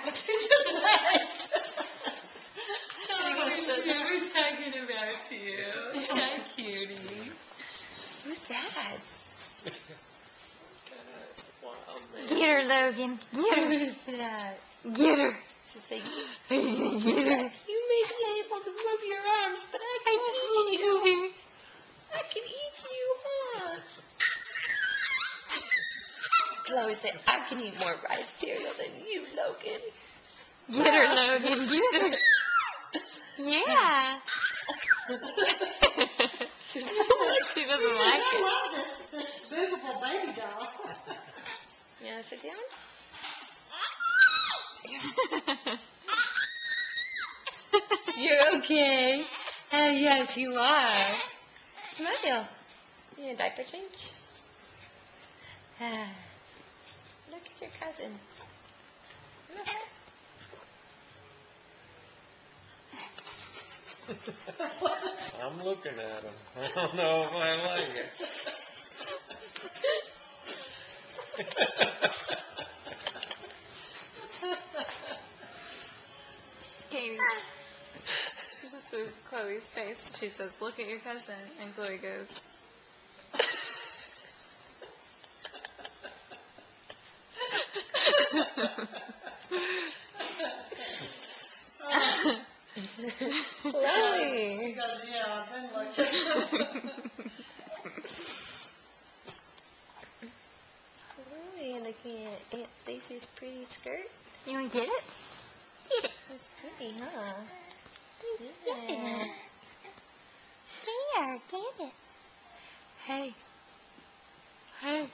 What you just went? We're talking about you. Hi, cutie. Who's that? Get her, Logan. Get her. Who's that? Get her. She's like, Get her. you may be able to move your arms, but I can eat you. I can eat you, huh? Chloe said, I can eat more rice cereal than you, Logan. Get her, Logan. Get her. Yeah. She doesn't like I it. love this movable baby doll. You want to sit down? You're okay. Oh, yes, you are. Smile. You need a diaper change? Look at your cousin. I'm looking at him. I don't know if I like it. Katie. This is Chloe's face. She says, look at your cousin. And Chloe goes, Chloe. She goes, yeah, I've been looking. Chloe looking at Aunt Stacy's pretty skirt. You want to get it? Get it. It's pretty, huh? Yeah. Here, get it. Hey. Hey.